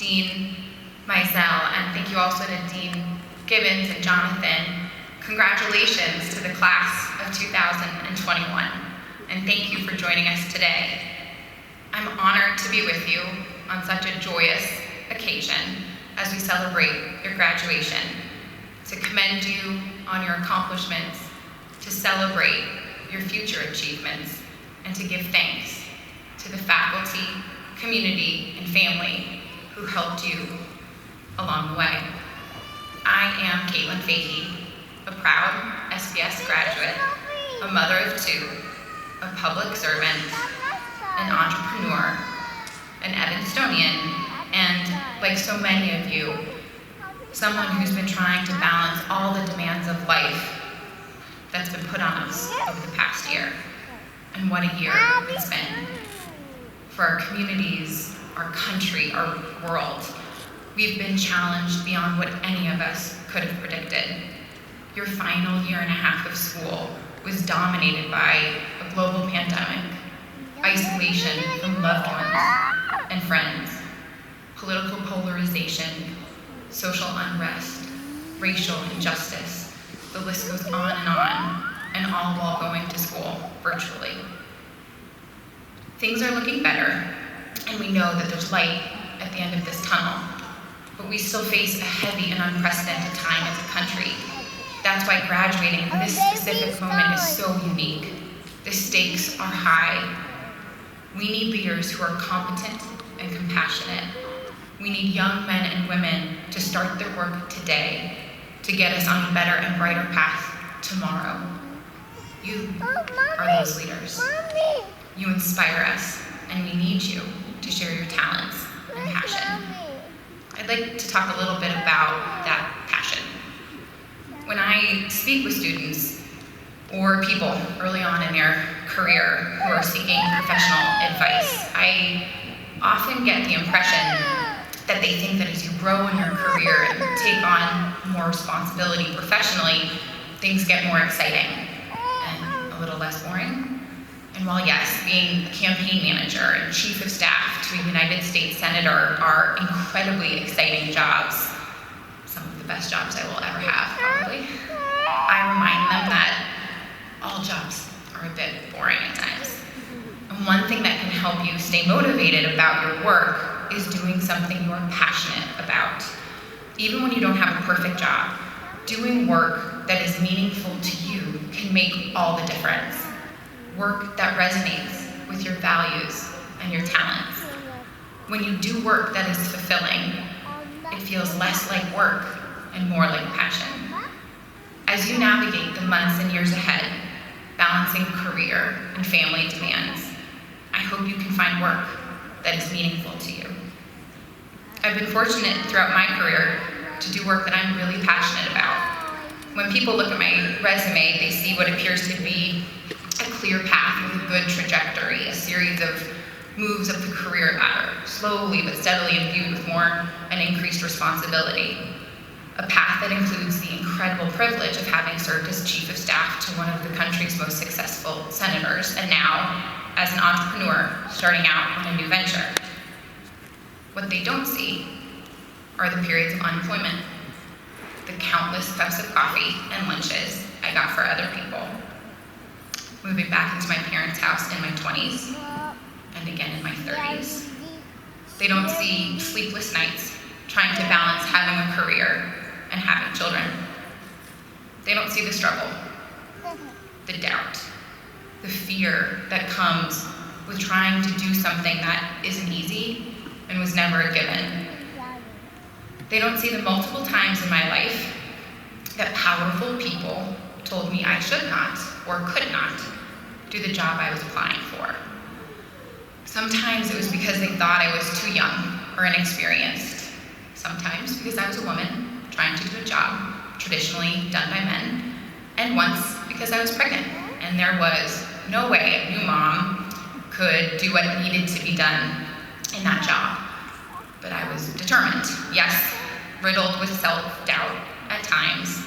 Dean Mizell, and thank you also to Dean Gibbons and Jonathan. Congratulations to the class of 2021, and thank you for joining us today. I'm honored to be with you on such a joyous occasion as we celebrate your graduation, to commend you on your accomplishments, to celebrate your future achievements, and to give thanks to the faculty, community, and family who helped you along the way. I am Caitlin Fahey, a proud SPS graduate, a mother of two, a public servant, an entrepreneur, an Evanstonian, and like so many of you, someone who's been trying to balance all the demands of life that's been put on us over the past year. And what a year it's been. For our communities, our country, our world, we've been challenged beyond what any of us could have predicted. Your final year and a half of school was dominated by a global pandemic, isolation from loved ones and friends, political polarization, social unrest, racial injustice. The list goes on, and all while going to school virtually. Things are looking better, and we know that there's light at the end of this tunnel, but we still face a heavy and unprecedented time as a country. That's why graduating in this specific moment is so unique. The stakes are high. We need leaders who are competent and compassionate. We need young men and women to start their work today to get us on a better and brighter path tomorrow. You are those leaders. You inspire us, and we need you to share your talents and passion. I'd like to talk a little bit about that passion. When I speak with students or people early on in their career who are seeking professional advice, I often get the impression that they think that as you grow in your career and take on more responsibility professionally, things get more exciting and a little less boring. And while yes, being a campaign manager and chief of staff to a United States Senator are incredibly exciting jobs, some of the best jobs I will ever have, probably, I remind them that all jobs are a bit boring at times. And one thing that can help you stay motivated about your work is doing something you're passionate about. Even when you don't have a perfect job, doing work that is meaningful to you can make all the difference. Work that resonates with your values and your talents. When you do work that is fulfilling, it feels less like work and more like passion. As you navigate the months and years ahead, balancing career and family demands, I hope you can find work that is meaningful to you. I've been fortunate throughout my career to do work that I'm really passionate about. When people look at my resume, they see what appears to be a clear path with a good trajectory, a series of moves up the career ladder, slowly but steadily imbued with more and increased responsibility. A path that includes the incredible privilege of having served as chief of staff to one of the country's most successful senators, and now as an entrepreneur starting out on a new venture. What they don't see are the periods of unemployment, the countless cups of coffee and lunches I got for other people, moving back into my parents' house in my 20s, and again in my 30s. They don't see sleepless nights trying to balance having a career and having children. They don't see the struggle, the doubt, the fear that comes with trying to do something that isn't easy and was never a given. They don't see the multiple times in my life that powerful people told me I should not or could not do the job I was applying for. Sometimes it was because they thought I was too young or inexperienced. Sometimes because I was a woman trying to do a job traditionally done by men. And once because I was pregnant and there was no way a new mom could do what needed to be done in that job. But I was determined, yes, riddled with self-doubt at times,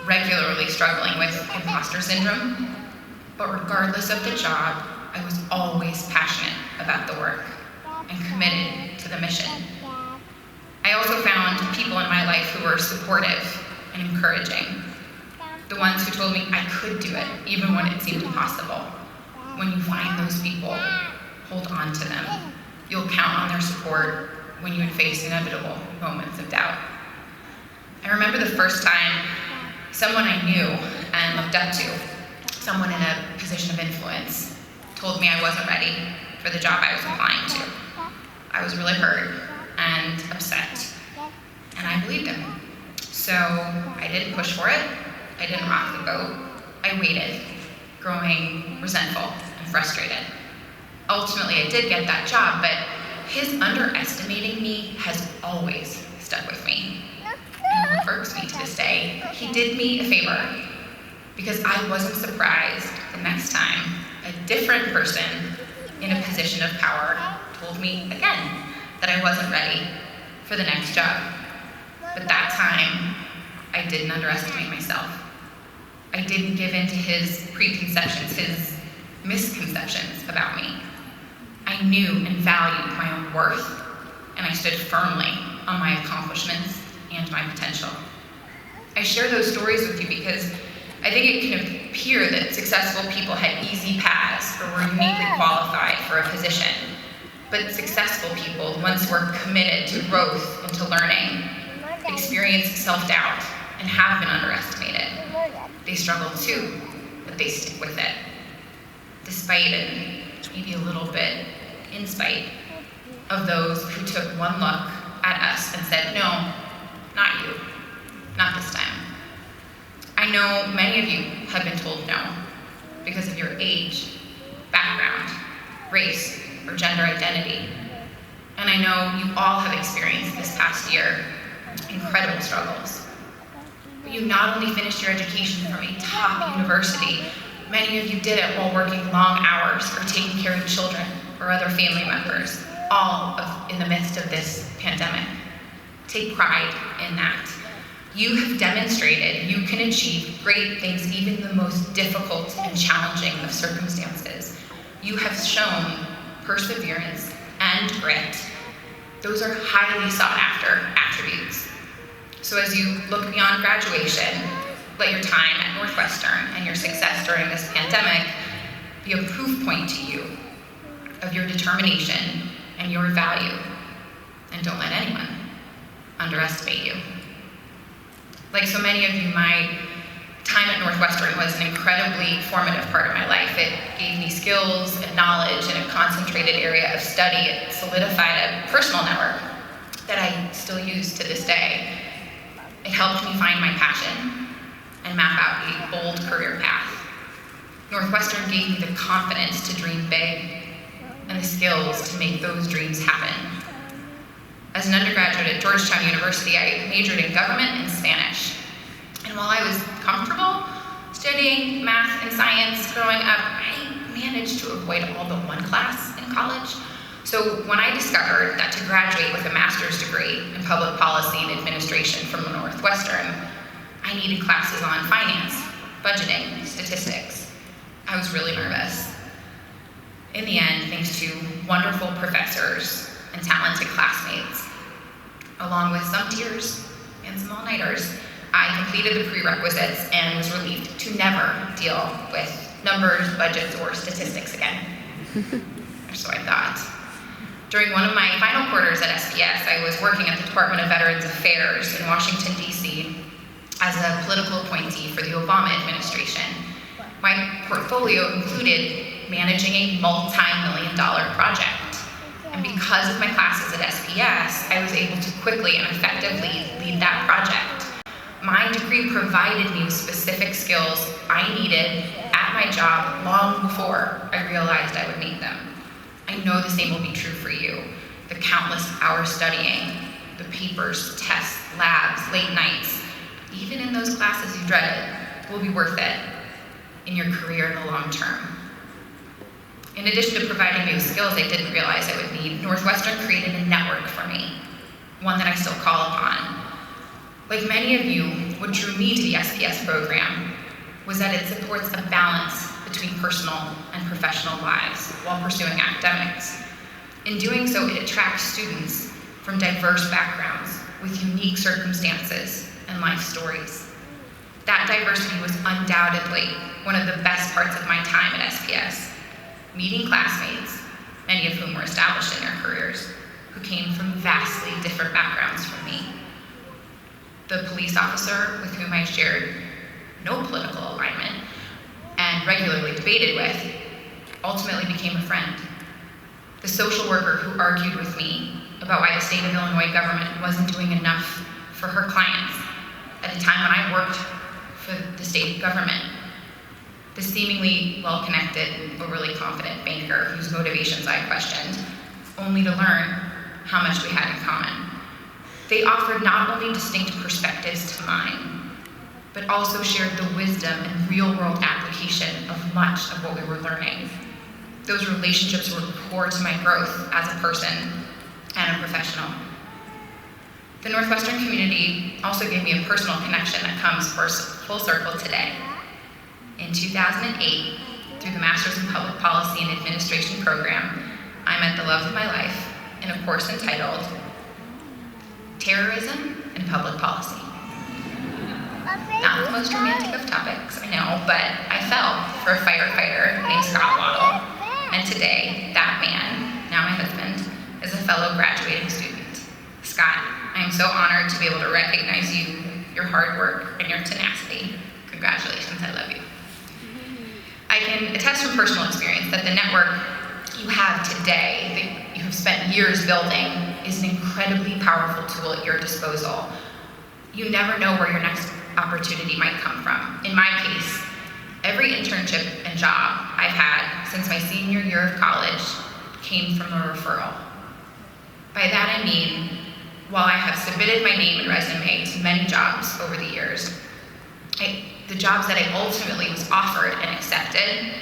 regularly struggling with imposter syndrome, but regardless of the job, I was always passionate about the work and committed to the mission. I also found people in my life who were supportive and encouraging. The ones who told me I could do it, even when it seemed impossible. When you find those people, hold on to them. You'll count on their support when you face inevitable moments of doubt. I remember the first time someone I knew and looked up to, someone in a position of influence, told me I wasn't ready for the job I was applying to. I was really hurt and upset, and I believed him. So I didn't push for it, I didn't rock the boat, I waited, growing resentful and frustrated. Ultimately, I did get that job, but his underestimating me has always stuck with me. And it irks me to this day. He did me a favor, because I wasn't surprised the next time a different person in a position of power told me again that I wasn't ready for the next job. But that time, I didn't underestimate myself. I didn't give in to his preconceptions, his misconceptions about me. I knew and valued my own worth, and I stood firmly on my accomplishments and my potential. I share those stories with you because I think it can appear that successful people had easy paths or were uniquely qualified for a position. But successful people, the ones who are committed to growth and to learning, experience self-doubt and have been underestimated. They struggle too, but they stick with it. Despite and maybe a little bit in spite of those who took one look at us and said, no, not you, not this time. I know many of you have been told no because of your age, background, race, or gender identity. And I know you all have experienced this past year incredible struggles. But you not only finished your education from a top university, many of you did it while working long hours or taking care of children or other family members, in the midst of this pandemic. Take pride in that. You have demonstrated you can achieve great things, even the most difficult and challenging of circumstances. You have shown perseverance and grit. Those are highly sought after attributes. So as you look beyond graduation, let your time at Northwestern and your success during this pandemic be a proof point to you of your determination and your value. And don't let anyone underestimate you. Like so many of you, my time at Northwestern was an incredibly formative part of my life. It gave me skills and knowledge in a concentrated area of study. It solidified a personal network that I still use to this day. It helped me find my passion and map out a bold career path. Northwestern gave me the confidence to dream big and the skills to make those dreams happen. As an undergraduate at Georgetown University, I majored in government and Spanish. And while I was comfortable studying math and science growing up, I managed to avoid all but one class in college. So when I discovered that to graduate with a master's degree in public policy and administration from Northwestern, I needed classes on finance, budgeting, statistics, I was really nervous. In the end, thanks to wonderful professors and talented classmates, along with some tears and some all-nighters, I completed the prerequisites and was relieved to never deal with numbers, budgets, or statistics again. Or so I thought. During one of my final quarters at SPS, I was working at the Department of Veterans Affairs in Washington, D.C. as a political appointee for the Obama administration. My portfolio included managing a multi-million-dollar project. And because of my classes at SPS, I was able to quickly and effectively lead that project. My degree provided me with specific skills I needed at my job long before I realized I would need them. I know the same will be true for you. The countless hours studying, the papers, tests, labs, late nights, even in those classes you dreaded, will be worth it in your career in the long term. In addition to providing me with skills I didn't realize I would need, Northwestern created a network for me, one that I still call upon. Like many of you, what drew me to the SPS program was that it supports a balance between personal and professional lives while pursuing academics. In doing so, it attracts students from diverse backgrounds with unique circumstances and life stories. That diversity was undoubtedly one of the best parts of my time at SPS, meeting classmates, many of whom were established in their careers, who came from vastly different backgrounds from me. The police officer with whom I shared no political alignment and regularly debated with ultimately became a friend. The social worker who argued with me about why the state of Illinois government wasn't doing enough for her clients at a time when I worked for the state government. The seemingly well-connected, overly confident banker whose motivations I questioned, only to learn how much we had in common. They offered not only distinct perspectives to mine, but also shared the wisdom and real-world application of much of what we were learning. Those relationships were core to my growth as a person and a professional. The Northwestern community also gave me a personal connection that comes full circle today. In 2008, through the Master's in Public Policy and Administration program, I met the love of my life in a course entitled Terrorism and Public Policy. Not the most romantic of topics, I know, but I fell for a firefighter named Scott Waddle, and today, that man, now my husband, is a fellow graduating student. Scott, I am so honored to be able to recognize you, your hard work, and your tenacity. Congratulations, I love you. I can attest from personal experience that the network you have today, that you have spent years building, is an incredibly powerful tool at your disposal. You never know where your next opportunity might come from. In my case, every internship and job I've had since my senior year of college came from a referral. By that I mean, while I have submitted my name and resume to many jobs over the years, the jobs that I ultimately was offered and accepted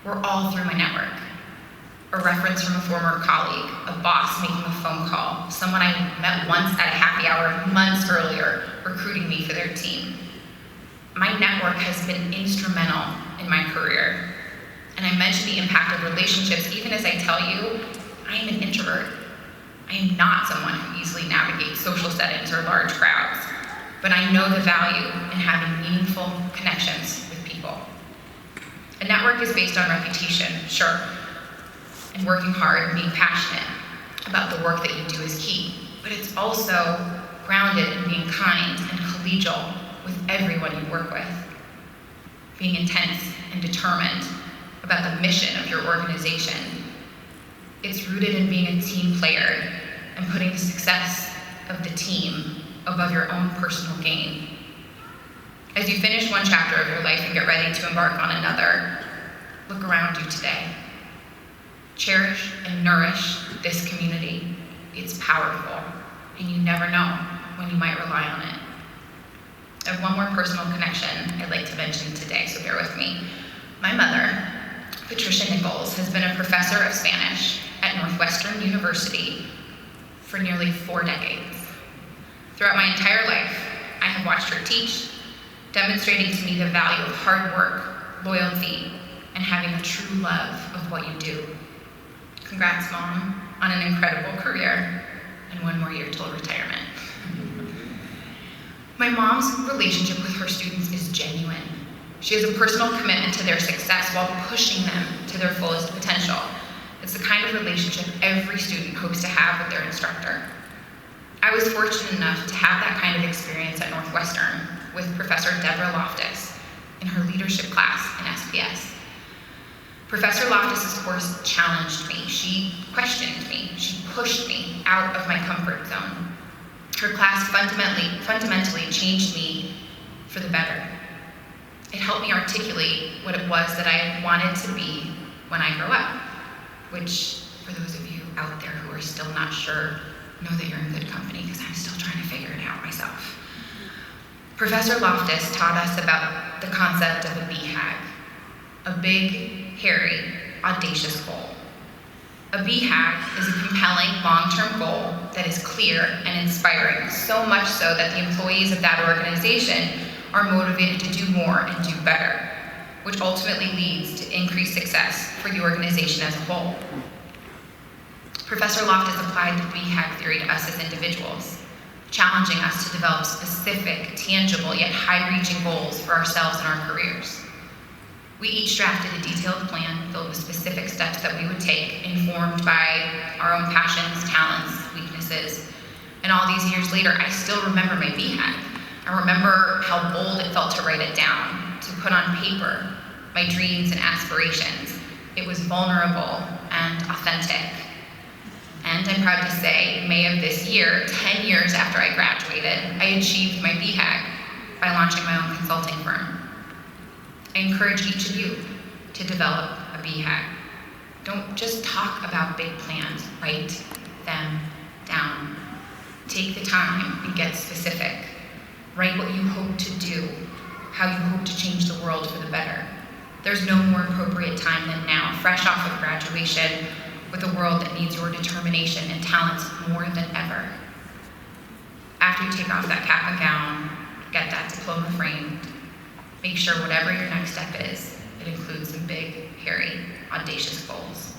were all through my network. A reference from a former colleague, a boss making a phone call, someone I met once at a happy hour months earlier, recruiting me for their team. My network has been instrumental in my career. And I mention the impact of relationships even as I tell you, I am an introvert. I am not someone who easily navigates social settings or large crowds, but I know the value in having meaningful connections with people. A network is based on reputation, sure, and working hard and being passionate about the work that you do is key, but it's also grounded in being kind and collegial with everyone you work with, being intense and determined about the mission of your organization. It's rooted in being a team player and putting the success of the team above your own personal gain. As you finish one chapter of your life and get ready to embark on another, look around you today. Cherish and nourish this community. It's powerful, and you never know when you might rely on it. I have one more personal connection I'd like to mention today, so bear with me. My mother, Patricia Nichols, has been a professor of Spanish at Northwestern University for nearly 4 decades. Throughout my entire life, I have watched her teach, demonstrating to me the value of hard work, loyalty, and having a true love of what you do. Congrats, Mom, on an incredible career and 1 more year till retirement. My mom's relationship with her students is genuine. She has a personal commitment to their success while pushing them to their fullest potential. It's the kind of relationship every student hopes to have with their instructor. I was fortunate enough to have that kind of experience at Northwestern with Professor Deborah Loftus in her leadership class in SPS. Professor Loftus's course challenged me. She questioned me. She pushed me out of my comfort zone. Her class fundamentally changed me for the better. It helped me articulate what it was that I wanted to be when I grow up, which, for those of you out there who are still not sure, know that you're in good company because I'm still trying to figure it out myself. Professor Loftus taught us about the concept of a BHAG, a big, hairy, audacious goal. A BHAG is a compelling long-term goal that is clear and inspiring, so much so that the employees of that organization are motivated to do more and do better, which ultimately leads to increased success for the organization as a whole. Professor Loftus applied the BHAG theory to us as individuals. challenging us to develop specific, tangible, yet high-reaching goals for ourselves and our careers. We each drafted a detailed plan filled with specific steps that we would take, informed by our own passions, talents, weaknesses. And all these years later, I still remember my BHAG. I remember how bold it felt to write it down, to put on paper my dreams and aspirations. It was vulnerable and authentic. And I'm proud to say, May of this year, 10 years after I graduated, I achieved my BHAG by launching my own consulting firm. I encourage each of you to develop a BHAG. Don't just talk about big plans, write them down. Take the time and get specific. Write what you hope to do, how you hope to change the world for the better. There's no more appropriate time than now, fresh off of graduation, with a world that needs your determination and talents more than ever. After you take off that cap and gown, get that diploma framed, make sure whatever your next step is, it includes some big, hairy, audacious goals.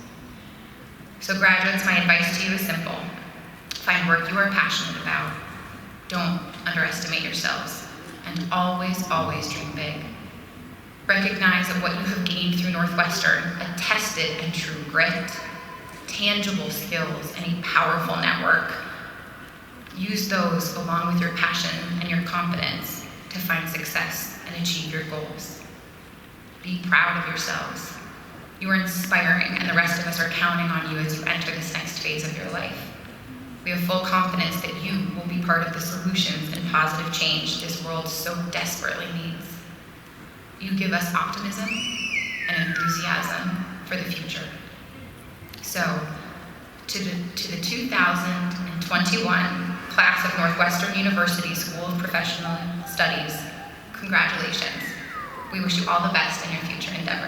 So graduates, my advice to you is simple. Find work you are passionate about. Don't underestimate yourselves. And always, always dream big. Recognize that what you have gained through Northwestern, a tested and true grit, tangible skills, and a powerful network. Use those along with your passion and your confidence to find success and achieve your goals. Be proud of yourselves. You are inspiring, and the rest of us are counting on you as you enter this next phase of your life. We have full confidence that you will be part of the solutions and positive change this world so desperately needs. You give us optimism and enthusiasm for the future. So, to the 2021 class of Northwestern University School of Professional Studies, congratulations. We wish you all the best in your future endeavors.